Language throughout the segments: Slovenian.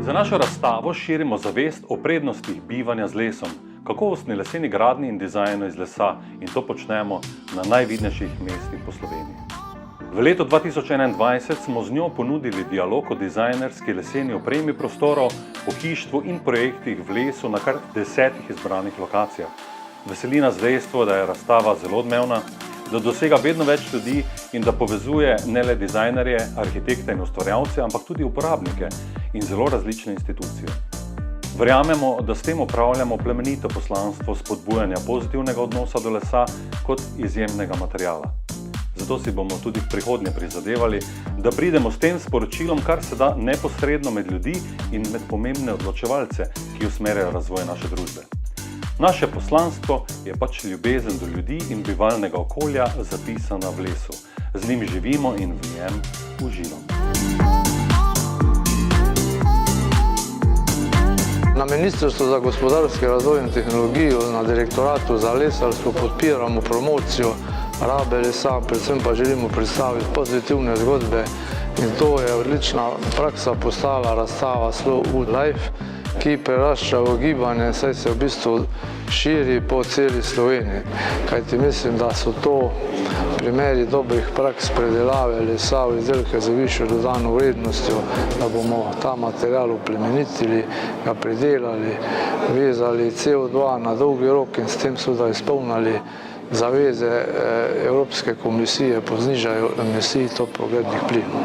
Za našo razstavo širimo zavest o prednostih bivanja z lesom, kakovostni leseni gradnji in dizajnu iz lesa, in to počnemo na najvidnejših mestih po Sloveniji. V letu 2021 smo z njo ponudili dialog o dizajnerski leseni opremi prostorov, pohištvu in projektih v lesu na kar 10 izbranih lokacijah. Veseli nas dejstvo, da je razstava zelo odmevna, da dosega vedno več ljudi in da povezuje ne le dizajnerje, arhitekte in ustvarjalce, ampak tudi uporabnike in zelo različne institucije. Verjamemo, da s tem opravljamo plemenito poslanstvo spodbujanja pozitivnega odnosa do lesa kot izjemnega materiala. Zato si bomo tudi v prihodnje prizadevali, da pridemo s tem sporočilom kar se da neposredno med ljudi in med pomembne odločevalce, ki usmerjajo razvoj naše družbe. Naše poslanstvo je pač ljubezen do ljudi in bivalnega okolja zapisana v lesu. Z njim živimo in v njem uživamo. Na Ministrstvu za gospodarski razvoj in tehnologijo na Direktoratu za lesarstvo podpiramo promocijo rabe lesa, predvsem pa želimo predstaviti pozitivne zgodbe, in to je odlična praksa postala razstava Slow Wood Life, ki prerašča v gibanje, saj se v bistvu širi po celi Sloveniji. Kajti mislim, da so to primeri dobrih praks predelave lesa v izdelke z višjo dodano vrednostjo, da bomo ta material oplemenitili, ga predelali, vezali CO2 na dolgi rok in s tem seveda izpolnili zaveze Evropske komisije po znižanju emisij toplogrednih plinov.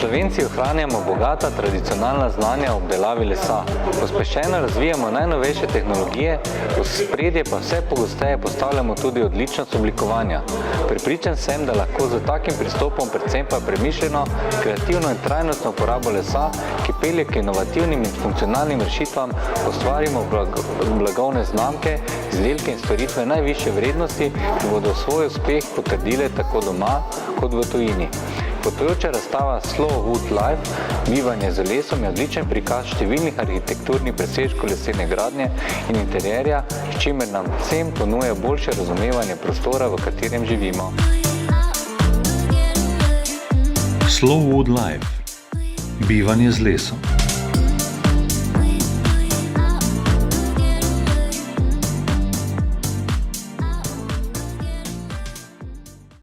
Slovenci ohranjamo bogata tradicionalna znanja o obdelavi lesa. Pospešeno razvijamo najnovejše tehnologije, v ospredje pa vse pogosteje postavljamo tudi odličnost oblikovanja. Prepričan sem, da lahko z takim pristopom, predvsem pa premišljeno, kreativno in trajnostno uporabo lesa, ki pelje k inovativnim in funkcionalnim rešitvam, ustvarimo blagovne znamke, izdelke in storitve najvišje vrednosti, ki bodo svoj uspeh potrdile tako doma kot v tujini. Potujoča razstava Slow Wood Life, bivanje z lesom, je odličen prikaz številnih arhitekturnih presežkov lesene gradnje in interjerja, s čimer nam vsem ponuja boljše razumevanje prostora, v katerem živimo. Slow Wood Life, bivanje z lesom.